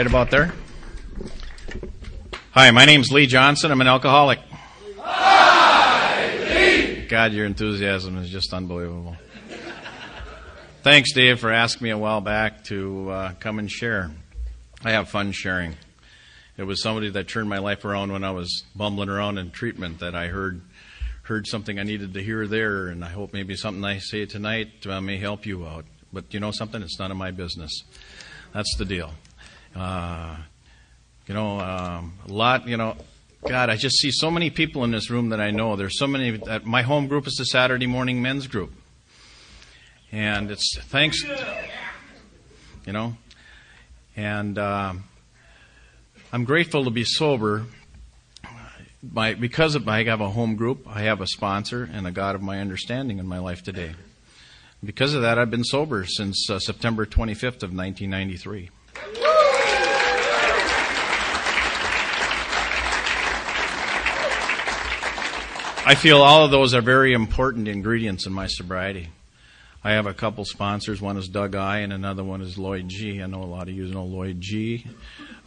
Right about there. Hi, my name's Lee Johnson. I'm an alcoholic. Hi, Lee! God, your enthusiasm is just unbelievable. Thanks, Dave, for asking me a while back to come and share. I have fun sharing. It was somebody that turned my life around when I was bumbling around in treatment that I heard something I needed to hear there, and I hope maybe something I say tonight may help you out. But you know something? It's none of my business. That's the deal. God, I just see so many people in this room that I know. There's so many. My home group is the Saturday morning men's group. And it's thanks, and I'm grateful to be sober. Because I have a home group, I have a sponsor and a God of my understanding in my life today. Because of that, I've been sober since September 25th of 1993. I feel all of those are very important ingredients in my sobriety. I have a couple sponsors. One is Doug I, and another one is Lloyd G. I know a lot of you know Lloyd G.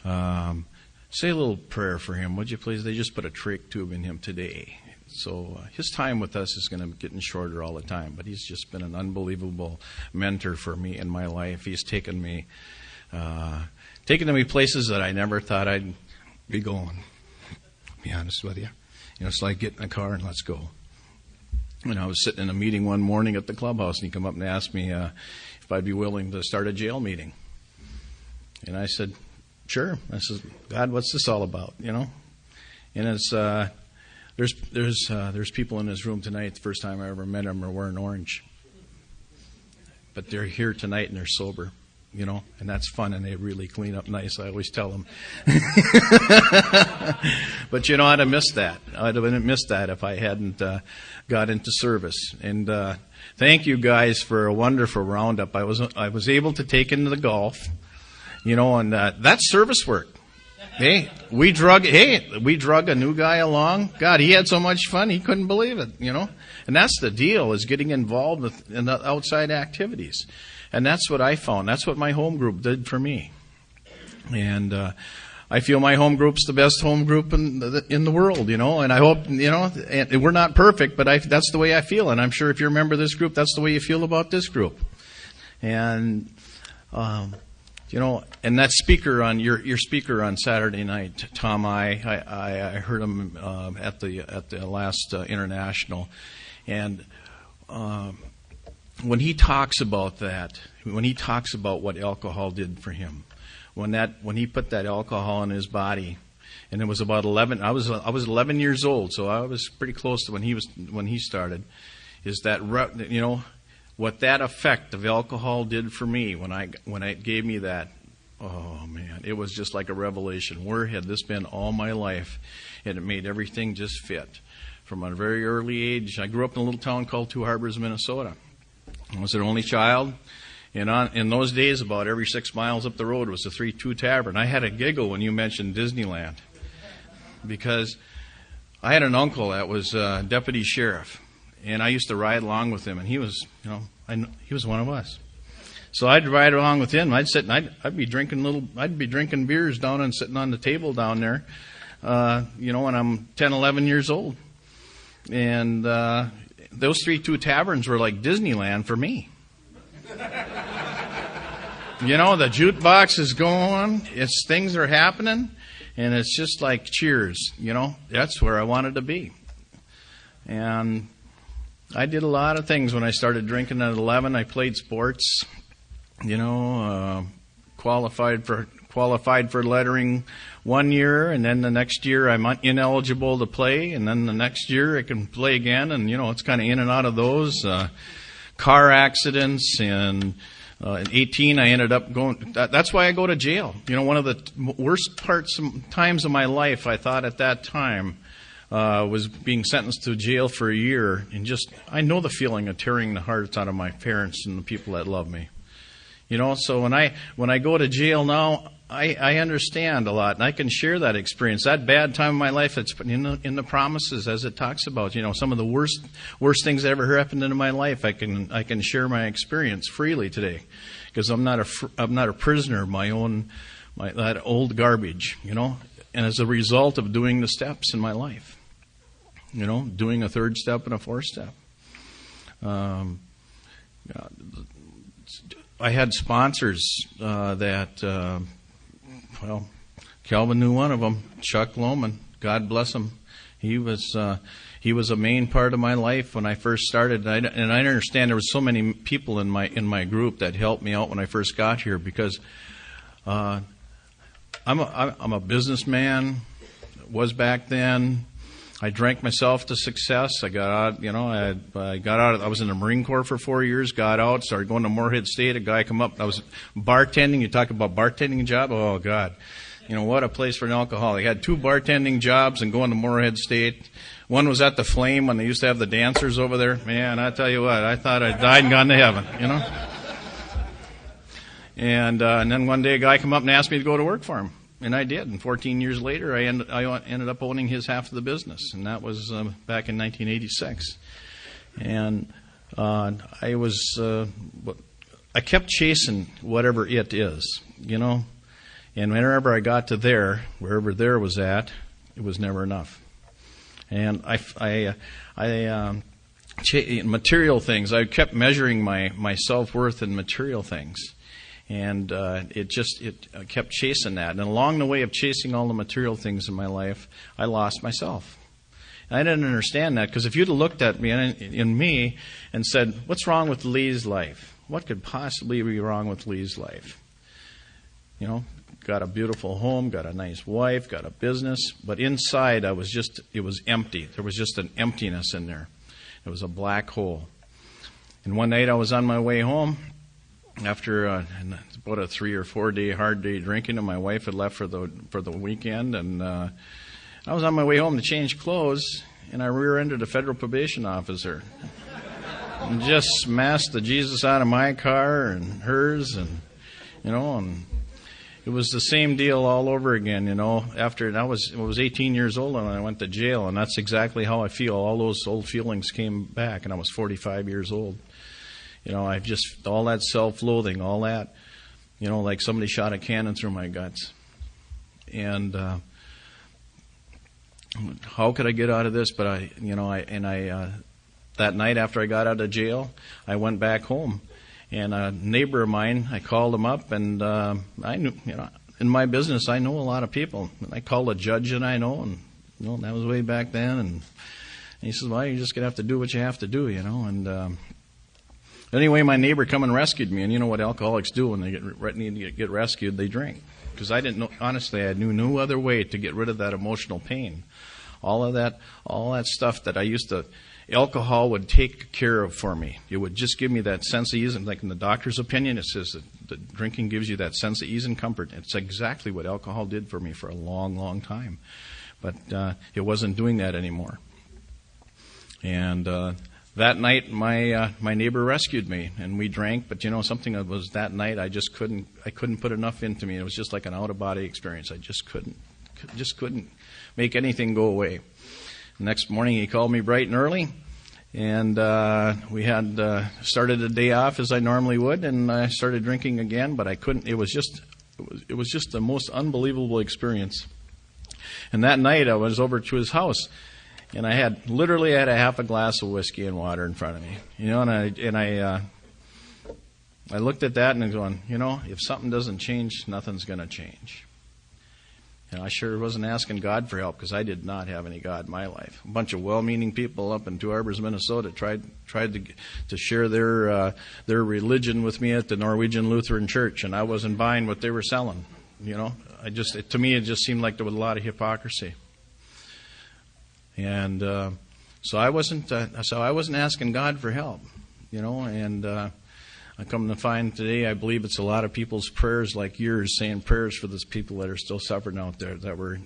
Say a little prayer for him, would you please? They just put a trach tube in him today. So his time with us is going to be getting shorter all the time, but he's just been an unbelievable mentor for me in my life. He's taken me places that I never thought I'd be going. To be honest with you. It's like get in a car and let's go. And I was sitting in a meeting one morning at the clubhouse, and he come up and asked me if I'd be willing to start a jail meeting. And I said, sure. I said, God, what's this all about? And it's there's people in this room tonight. The first time I ever met them are wearing orange, but they're here tonight and they're sober. And that's fun, and they really clean up nice. I always tell them. But I'd have missed that. I'd have missed that if I hadn't got into service. And thank you guys for a wonderful roundup. I was able to take into the golf, and that's service work. Hey, we drug a new guy along. God, he had so much fun, he couldn't believe it, And that's the deal, is getting involved in the outside activities. And that's what I found. That's what my home group did for me. And I feel my home group's the best home group in the world, And I hope, and we're not perfect, but that's the way I feel. And I'm sure if you're a member of this group, that's the way you feel about this group. And and that speaker on your speaker on Saturday night, Tom I heard him at the last international, and when he talks about that, when he talks about what alcohol did for him, when he put that alcohol in his body, and it was about 11. I was 11 years old, so I was pretty close to when he started. Is that what that effect of alcohol did for me when it gave me that? Oh man, it was just like a revelation. Where had this been all my life? And it made everything just fit. From a very early age, I grew up in a little town called Two Harbors, Minnesota. I was an only child, and in those days, about every 6 miles up the road was the 3-2 Tavern. I had a giggle when you mentioned Disneyland, because I had an uncle that was deputy sheriff, and I used to ride along with him, and he was, he was one of us. So I'd ride along with him. I'd sit and I'd be drinking beers down and sitting on the table down there, when I'm 10, 11 years old, and those 3-2 taverns were like Disneyland for me. The jukebox is going, things are happening, and it's just like Cheers. That's where I wanted to be. And I did a lot of things when I started drinking at 11. I played sports, qualified for lettering 1 year, and then the next year I'm ineligible to play, and then the next year I can play again, and it's kind of in and out of those car accidents. And in 18 I ended up going. That's why I go to jail. One of the worst times of my life, I thought at that time, was being sentenced to jail for a year, and I know the feeling of tearing the hearts out of my parents and the people that love me. So when I go to jail now, I understand a lot, and I can share that experience. That bad time of my life, it's in the promises, as it talks about. Some of the worst things that ever happened in my life. I can share my experience freely today, because I'm not a prisoner of my own that old garbage, and as a result of doing the steps in my life, doing a third step and a fourth step. I had sponsors that, Calvin knew one of them, Chuck Lohman. God bless him. He was a main part of my life when I first started, and I understand there was so many people in my group that helped me out when I first got here, because I'm a businessman, was back then. I drank myself to success. I got out. I was in the Marine Corps for 4 years. Got out. Started going to Moorhead State. A guy come up. I was bartending. You talk about bartending job. Oh God, what a place for an alcoholic. I had 2 bartending jobs and going to Moorhead State. One was at the Flame when they used to have the dancers over there. Man, I tell you what, I thought I died and gone to heaven. And then one day a guy come up and asked me to go to work for him. And I did. And 14 years later, I ended up owning his half of the business. And that was back in 1986. And I kept chasing whatever it is, And whenever I got to there, wherever there was at, it was never enough. And material things, I kept measuring my self-worth in material things. And I kept chasing that. And along the way of chasing all the material things in my life, I lost myself. And I didn't understand that, because if you'd have looked at me and said, what's wrong with Lee's life? What could possibly be wrong with Lee's life? Got a beautiful home, got a nice wife, got a business. But inside, it was empty. There was just an emptiness in there. It was a black hole. And one night I was on my way home, after about a 3 or 4 day hard day drinking, and my wife had left for the weekend, and I was on my way home to change clothes, and I rear-ended a federal probation officer, and just smashed the Jesus out of my car and hers, and and it was the same deal all over again. After I was 18 years old and I went to jail, and that's exactly how I feel. All those old feelings came back, and I was 45 years old. I've just, all that self-loathing, all that, like somebody shot a cannon through my guts. And how could I get out of this? But that night after I got out of jail, I went back home. And a neighbor of mine, I called him up, and I knew, in my business, I know a lot of people. And I called a judge that I know, and that was way back then. And he says, well, you're just going to have to do what you have to do, And anyway, my neighbor come and rescued me. And you know what alcoholics do when they need to get rescued? They drink. Because I didn't know, honestly, I knew no other way to get rid of that emotional pain. All that stuff that I used to, alcohol would take care of for me. It would just give me that sense of ease. And like in the doctor's opinion, it says that drinking gives you that sense of ease and comfort. It's exactly what alcohol did for me for a long, long time. But it wasn't doing that anymore. And that night, my neighbor rescued me, and we drank. But something that was that night, I couldn't put enough into me. It was just like an out-of-body experience. I just couldn't make anything go away. The next morning, he called me bright and early, and we had started the day off as I normally would, and I started drinking again. But I couldn't. It was just the most unbelievable experience. And that night, I was over to his house. And I had a half a glass of whiskey and water in front of me, and I looked at that and I was going, if something doesn't change, nothing's going to change. I sure wasn't asking God for help, because I did not have any God in my life. A bunch of well-meaning people up in Two Harbors, Minnesota, tried to share their religion with me at the Norwegian Lutheran Church, and I wasn't buying what they were selling. To me, it just seemed like there was a lot of hypocrisy. And so I wasn't asking God for help, and I come to find today, I believe it's a lot of people's prayers like yours, saying prayers for those people that are still suffering out there that were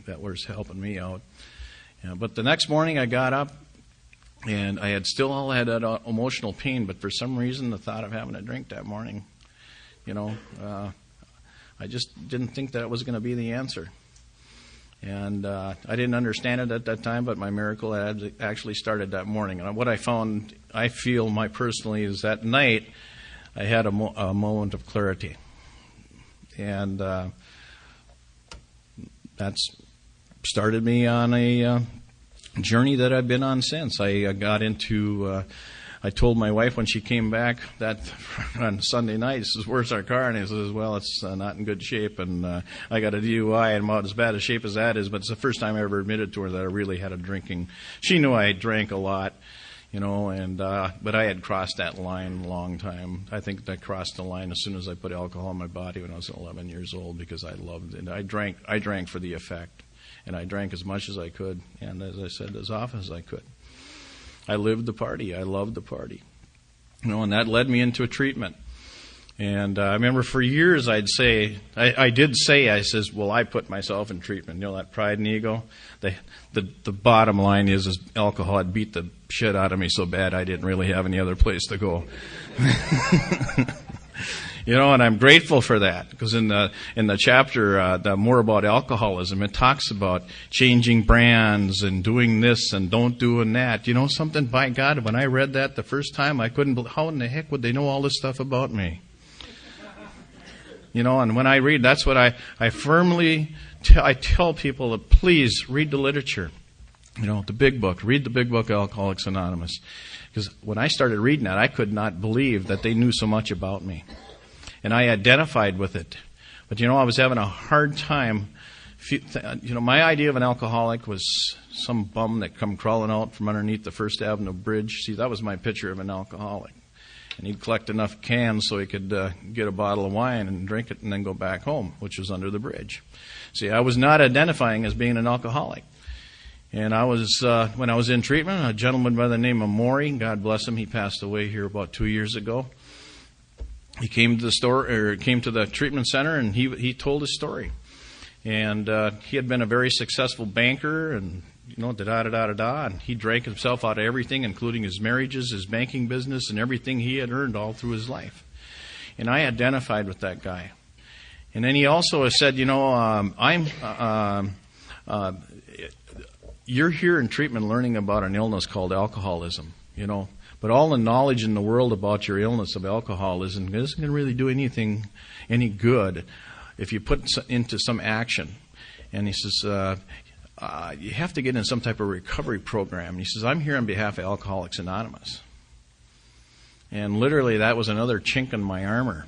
helping me out. But the next morning I got up, and I had still had that emotional pain, but for some reason the thought of having a drink that morning, I just didn't think that it was going to be the answer. And I didn't understand it at that time, but my miracle had actually started that morning. And what I feel personally, is that night I had a moment of clarity. And that's started me on a journey that I've been on since. I got into. I told my wife when she came back that on Sunday night, she says, "Where's our car?" And he says, "Well, it's not in good shape, and I got a DUI, and I'm about as bad a shape as that is." But it's the first time I ever admitted to her that I really had a drinking. She knew I drank a lot, and but I had crossed that line a long time. I think I crossed the line as soon as I put alcohol in my body when I was 11 years old, because I loved it. I drank for the effect, and I drank as much as I could, and as I said, as often as I could. I lived the party. I loved the party. And that led me into a treatment. And I remember for years I says, well, I put myself in treatment. That pride and ego. The bottom line is alcohol had beat the shit out of me so bad I didn't really have any other place to go. And I'm grateful for that, because in the chapter the more about alcoholism, it talks about changing brands and doing this and don't doing that. Something, by God, when I read that the first time, I couldn't believe, how in the heck would they know all this stuff about me? And when I read, that's what I firmly I tell people to please read the literature. The big book. Read the big book, Alcoholics Anonymous. Because when I started reading that, I could not believe that they knew so much about me. And I identified with it. But, I was having a hard time. My idea of an alcoholic was some bum that come crawling out from underneath the First Avenue Bridge. See, that was my picture of an alcoholic. And he'd collect enough cans so he could get a bottle of wine and drink it and then go back home, which was under the bridge. See, I was not identifying as being an alcoholic. And I was, when I was in treatment, a gentleman by the name of Maury, God bless him, he passed away here about 2 years ago. He came to the treatment center, and he told his story. And he had been a very successful banker, and and he drank himself out of everything, including his marriages, his banking business, and everything he had earned all through his life. And I identified with that guy. And then he also said, you're here in treatment learning about an illness called alcoholism, But all the knowledge in the world about your illness of alcoholism isn't going to really do any good if you put into some action. And he says, you have to get in some type of recovery program. And he says, I'm here on behalf of Alcoholics Anonymous. And literally that was another chink in my armor.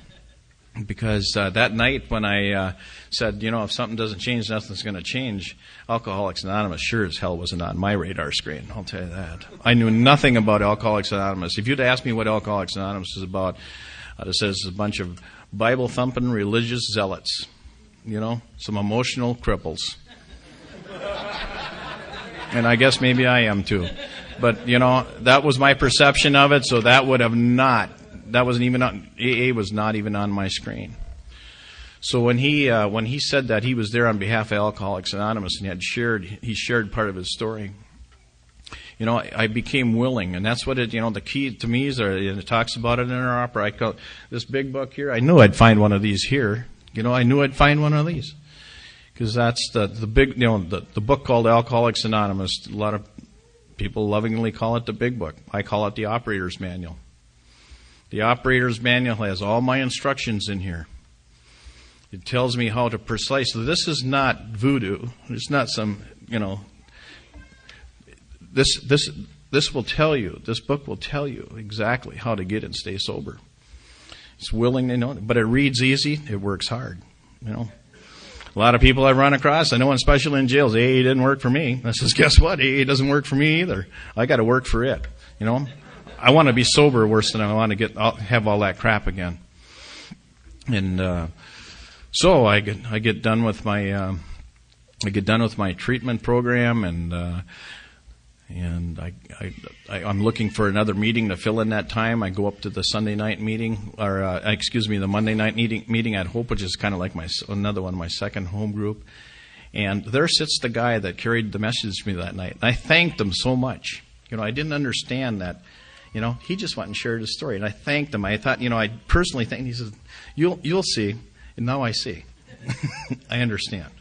Because that night when I said, if something doesn't change, nothing's going to change, Alcoholics Anonymous sure as hell wasn't on my radar screen, I'll tell you that. I knew nothing about Alcoholics Anonymous. If you'd asked me what Alcoholics Anonymous is about, I'd have said it's a bunch of Bible-thumping religious zealots, some emotional cripples. And I guess maybe I am too. But, that was my perception of it, so that would have not. That wasn't even on, AA was not even on my screen. So when he said that he was there on behalf of Alcoholics Anonymous and he shared part of his story, I became willing, and that's what the key to me is, it talks about it in our opera. I call this big book here. I knew I'd find one of these here. I knew I'd find one of these, because that's the big, the book called Alcoholics Anonymous. A lot of people lovingly call it the big book. I call it the operator's manual. The operator's manual has all my instructions in here. It tells me how to precisely. This is not voodoo. It's not some, This will tell you. This book will tell you exactly how to get and stay sober. It's willing, but it reads easy. It works hard, A lot of people I've run across, I know, especially in jails, AA didn't work for me. I says, guess what? AA doesn't work for me either. I got to work for it, I want to be sober worse than I want to have all that crap again. And so I get done with my treatment program, and I'm looking for another meeting to fill in that time. I go up to the Sunday night meeting, the Monday night meeting at Hope, which is kind of like another one, my second home group. And there sits the guy that carried the message to me that night. And I thanked him so much. I didn't understand that. He just went and shared his story, and I thanked him. I thought, I personally thanked him. He says, "You'll see," and now I see. I understand.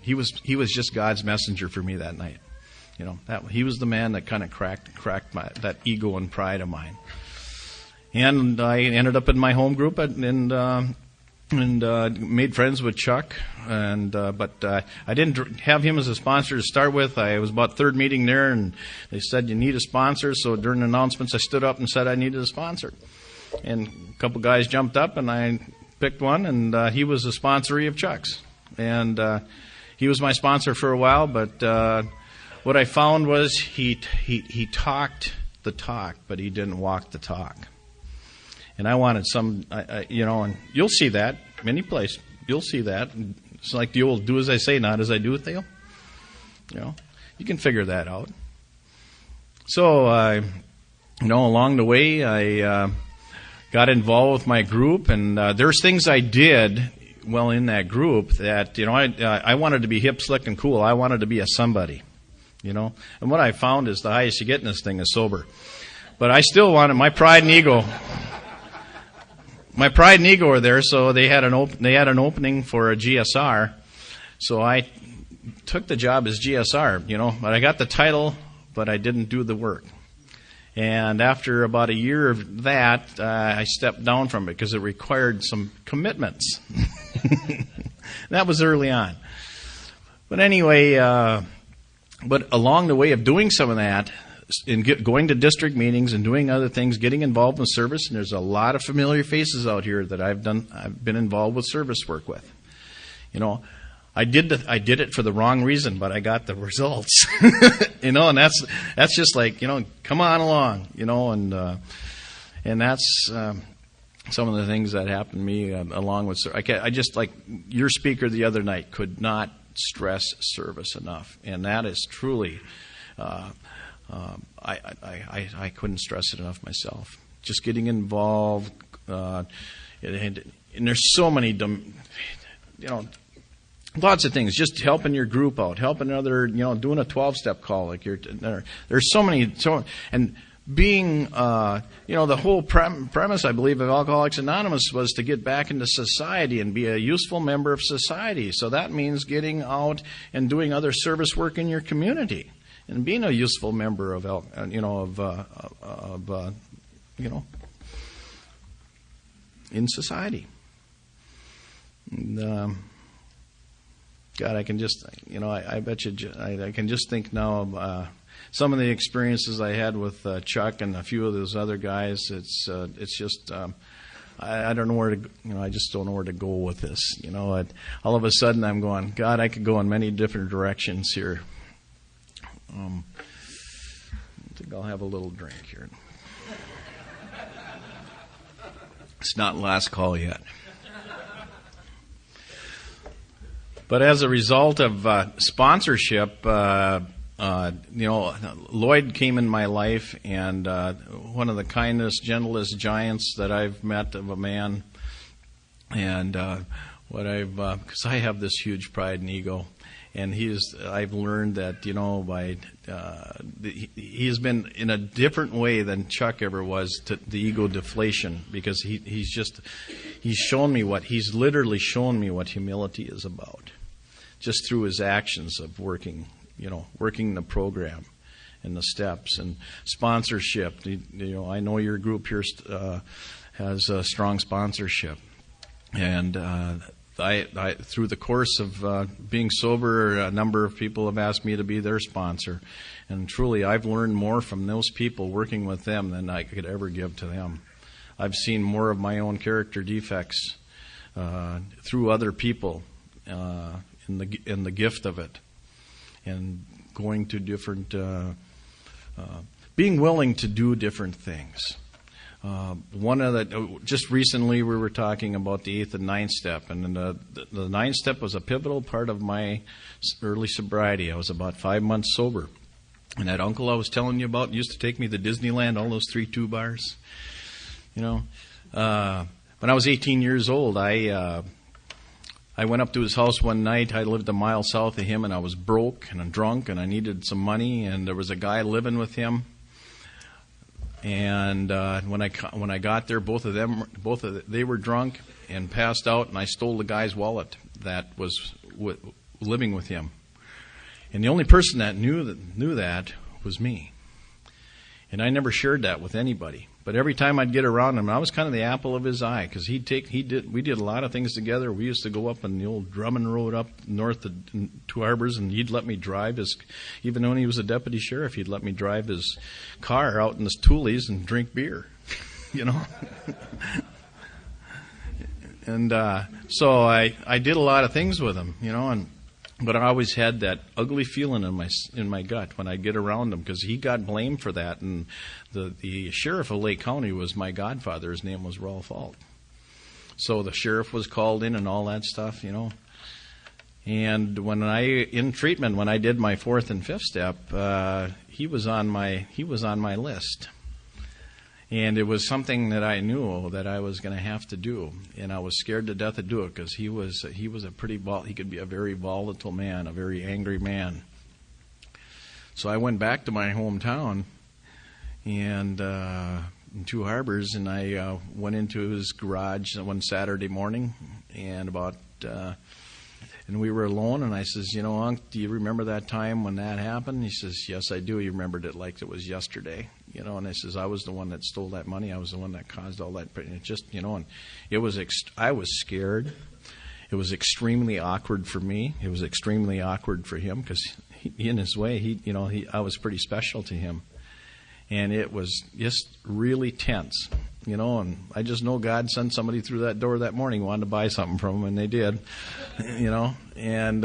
He was just God's messenger for me that night. He was the man that kind of cracked that ego and pride of mine. And I ended up in my home group, and and made friends with Chuck. And but I didn't have him as a sponsor to start with. I was about third meeting there, and they said you need a sponsor. So during the announcements, I stood up and said I needed a sponsor. And a couple guys jumped up, and I picked one, and he was a sponsoree of Chuck's. And he was my sponsor for a while, but what I found was he talked the talk, but he didn't walk the talk. And I wanted some, and you'll see that many places. You'll see that. It's like the old "do as I say, not as I do" thing. You can figure that out. So, along the way, I got involved with my group, and there's things I did in that group that I wanted to be hip, slick, and cool. I wanted to be a somebody, And what I found is the highest you get in this thing is sober. But I still wanted my pride and ego. My pride and ego were there, so they had an opening for a GSR. So I took the job as GSR, but I got the title, but I didn't do the work. And after about a year of that, I stepped down from it because it required some commitments. That was early on. But anyway, but along the way of doing some of that, in going to district meetings and doing other things, getting involved in service, and there's a lot of familiar faces out here that I've been involved with service work with. I did it for the wrong reason, but I got the results. And that's just like, come on along, and that's some of the things that happened to me along with I just, like your speaker the other night, could not stress service enough, and that is truly. I couldn't stress it enough myself. Just getting involved, and there's so many, lots of things. Just helping your group out, helping other, doing a 12-step call. Like there's so many, and being, the whole premise, I believe, of Alcoholics Anonymous was to get back into society and be a useful member of society. So that means getting out and doing other service work in your community. And being a useful member of in society. And, God, I can just, I bet you, I can just think now of some of the experiences I had with Chuck and a few of those other guys. It's just, I don't know where to, I just don't know where to go with this. All of a sudden I'm going, God, I could go in many different directions here. I think I'll have a little drink here. It's not last call yet. But as a result of sponsorship, Lloyd came in my life, and one of the kindest, gentlest giants that I've met of a man. And because I have this huge pride and ego. And I've learned that, he has been in a different way than Chuck ever was to the ego deflation, because he's literally shown me what humility is about, just through his actions of working the program and the steps and sponsorship. I know your group here has a strong sponsorship, and I through the course of being sober, a number of people have asked me to be their sponsor. And truly, I've learned more from those people working with them than I could ever give to them. I've seen more of my own character defects through other people in the gift of it. And going to different, being willing to do different things. Just recently we were talking about the 8th and 9th step, and the 9th step was a pivotal part of my early sobriety. I was about 5 months sober, and that uncle I was telling you about used to take me to Disneyland, all those 3-2 bars. When I was 18 years old, I went up to his house one night. I lived a mile south of him, and I was broke and drunk, and I needed some money, and there was a guy living with him. And when I got there, they were drunk and passed out, and I stole the guy's wallet that was living with him. And the only person that knew that was me. And I never shared that with anybody. But every time I'd get around him, I was kind of the apple of his eye, because we did a lot of things together. We used to go up on the old Drummond Road up north of Two Harbors, and he'd let me drive even when he was a deputy sheriff, he'd let me drive his car out in the Toolies and drink beer, you know. And so I did a lot of things with him, you know, but I always had that ugly feeling in my gut when I get around him, because he got blamed for that. And the sheriff of Lake County was my godfather. His name was Rolf Alt. So the sheriff was called in and all that stuff, you know. And in treatment, when I did my fourth and fifth step, he was on my list. And it was something that I knew that I was going to have to do, and I was scared to death to do it, because he was a he could be a very volatile man, a very angry man. So I went back to my hometown, and in Two Harbors, and I went into his garage one Saturday morning, and and we were alone, and I says, you know, Unc, do you remember that time when that happened? He says, yes, I do. He remembered it like it was yesterday. You know, and I says, I was the one that stole that money. I was the one that caused all that. And it just, you know, and I was scared. It was extremely awkward for me. It was extremely awkward for him, because in his way, I was pretty special to him. And it was just really tense, you know, and I just know God sent somebody through that door that morning, wanted to buy something from him, and they did, you know. And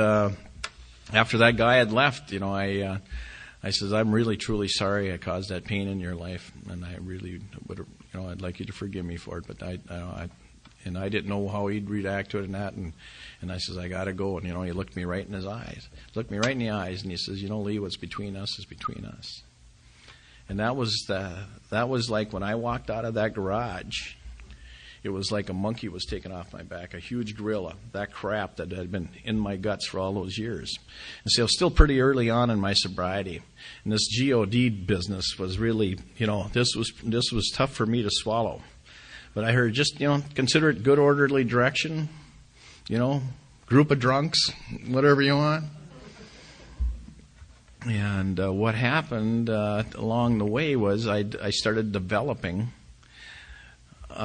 after that guy had left, you know, I says, I'm really, truly sorry I caused that pain in your life, and I really would, you know, I'd like you to forgive me for it. But I didn't know how he'd react to it and that, and I says, I got to go. And, you know, he looked me right in his eyes, and he says, you know, Lee, what's between us is between us. And that was like when I walked out of that garage, it was like a monkey was taken off my back, a huge gorilla, that crap that had been in my guts for all those years. And so I was still pretty early on in my sobriety. And this GOD business was really, you know, this was tough for me to swallow. But I heard, just, you know, consider it good orderly direction, you know, group of drunks, whatever you want. And what happened along the way was I started developing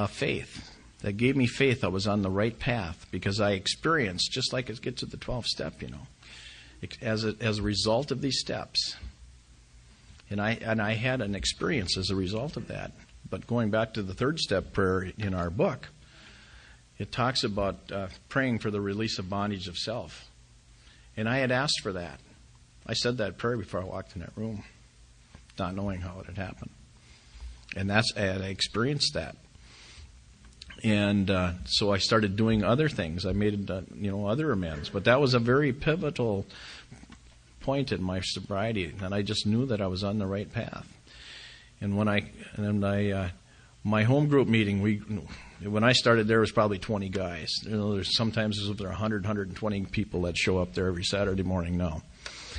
faith. That gave me faith I was on the right path, because I experienced, just like it gets to the 12th step, you know, as a result of these steps. And I had an experience as a result of that. But going back to the third step prayer in our book, it talks about praying for the release of bondage of self. And I had asked for that. I said that prayer before I walked in that room, not knowing how it had happened. And I had experienced that. And so I started doing other things. I made, other amends. But that was a very pivotal point in my sobriety, and I just knew that I was on the right path. And my home group meeting, when I started there, was probably 20 guys. You know, there's 100, 120 people that show up there every Saturday morning now.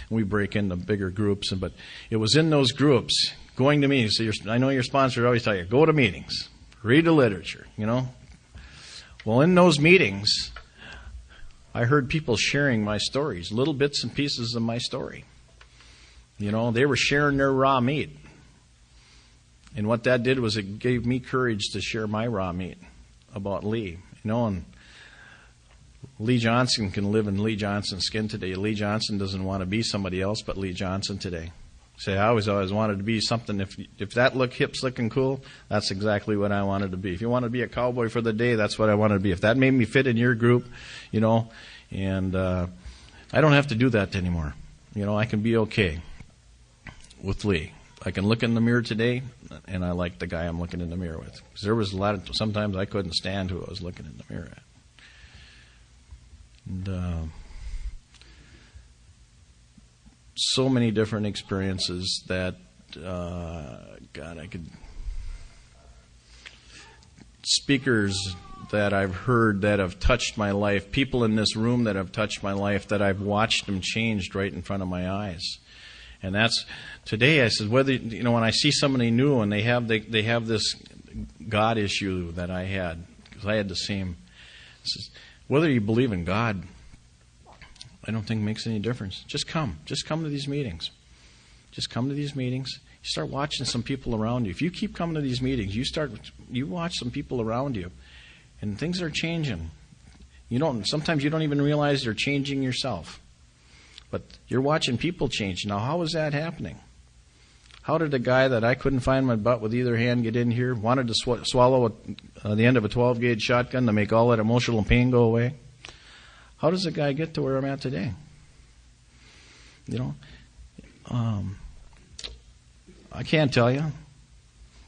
And we break into bigger groups, but it was in those groups, going to meetings. So I know your sponsor always tell you, go to meetings, read the literature, you know. Well, in those meetings, I heard people sharing my stories, little bits and pieces of my story. You know, they were sharing their raw meat. And what that did was it gave me courage to share my raw meat about Lee. You know, and Lee Johnson can live in Lee Johnson's skin today. Lee Johnson doesn't want to be somebody else but Lee Johnson today. Say, I always wanted to be something. If that looked hip, slick, and cool, that's exactly what I wanted to be. If you wanted to be a cowboy for the day, that's what I wanted to be. If that made me fit in your group, you know, and I don't have to do that anymore. You know, I can be okay with Lee. I can look in the mirror today, and I like the guy I'm looking in the mirror with. Because there was sometimes I couldn't stand who I was looking in the mirror at. And so many different experiences that, speakers that I've heard that have touched my life, people in this room that have touched my life, that I've watched them changed right in front of my eyes. And that's, today I said, whether, you know, when I see somebody new and they have this God issue that I had, because I had the same, whether you believe in God, I don't think makes any difference. Just come to these meetings. Just come to these meetings. You start watching some people around you. If you keep coming to these meetings, you watch some people around you, and things are changing. Sometimes you don't even realize you're changing yourself. But you're watching people change. Now, how is that happening? How did a guy that I couldn't find my butt with either hand get in here, wanted to swallow the end of a 12-gauge shotgun to make all that emotional pain go away? How does a guy get to where I'm at today? I can't tell you.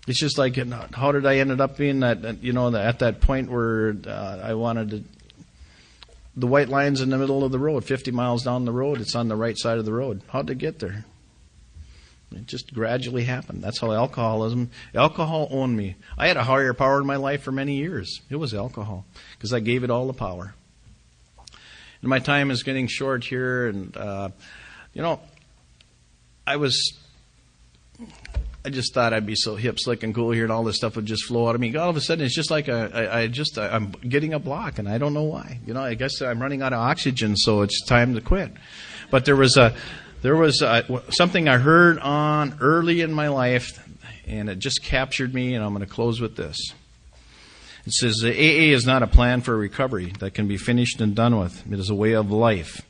It's just like, how did I end up being at that point where I wanted to... The white line's in the middle of the road, 50 miles down the road. It's on the right side of the road. How'd it get there? It just gradually happened. That's how alcohol owned me. I had a higher power in my life for many years. It was alcohol, because I gave it all the power. And my time is getting short here, and, I just thought I'd be so hip, slick, and cool here, and all this stuff would just flow out of me. All of a sudden, it's just like I'm getting a block, and I don't know why. I guess I'm running out of oxygen, so it's time to quit. But there was something I heard on early in my life, and it just captured me, and I'm going to close with this. It says, the AA is not a plan for recovery that can be finished and done with. It is a way of life.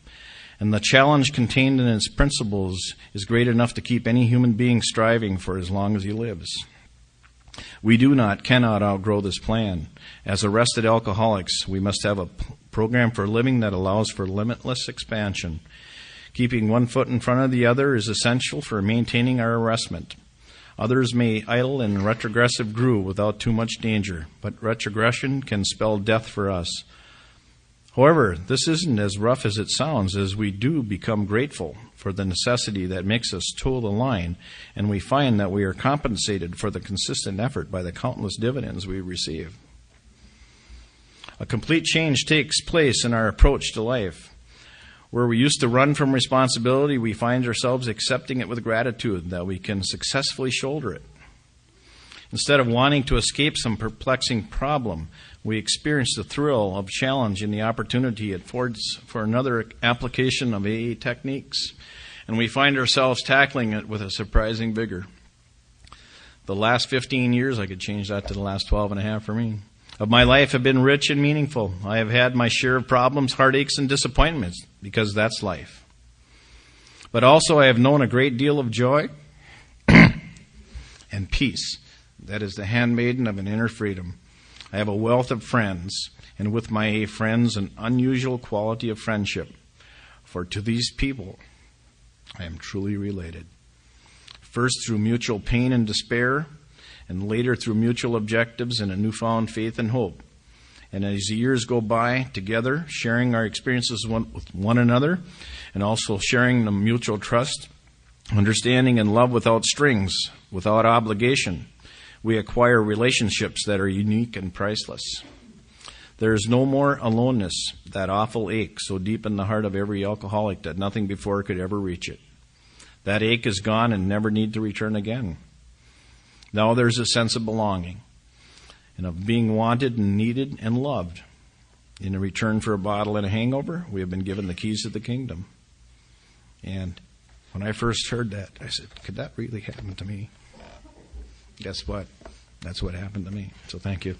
And the challenge contained in its principles is great enough to keep any human being striving for as long as he lives. We cannot outgrow this plan. As arrested alcoholics, we must have a program for living that allows for limitless expansion. Keeping one foot in front of the other is essential for maintaining our arrestment. Others may idle in retrogressive groove without too much danger, but retrogression can spell death for us. However, this isn't as rough as it sounds, as we do become grateful for the necessity that makes us toe the line, and we find that we are compensated for the consistent effort by the countless dividends we receive. A complete change takes place in our approach to life. Where we used to run from responsibility, we find ourselves accepting it with gratitude that we can successfully shoulder it. Instead of wanting to escape some perplexing problem, we experience the thrill of challenge and the opportunity it affords for another application of AA techniques, and we find ourselves tackling it with a surprising vigor. The last 15 years, I could change that to the last 12 and a half for me, of my life have been rich and meaningful. I have had my share of problems, heartaches, and disappointments, because that's life. But also I have known a great deal of joy and peace. That is the handmaiden of an inner freedom. I have a wealth of friends, and with my friends an unusual quality of friendship. For to these people I am truly related. First through mutual pain and despair, and later through mutual objectives and a newfound faith and hope. And as the years go by together, sharing our experiences with one another, and also sharing the mutual trust, understanding and love without strings, without obligation, we acquire relationships that are unique and priceless. There is no more aloneness, that awful ache so deep in the heart of every alcoholic that nothing before could ever reach it. That ache is gone and never need to return again. Now there's a sense of belonging and of being wanted and needed and loved. In return for a bottle and a hangover, we have been given the keys to the kingdom. And when I first heard that, I said, could that really happen to me? Guess what? That's what happened to me. So thank you.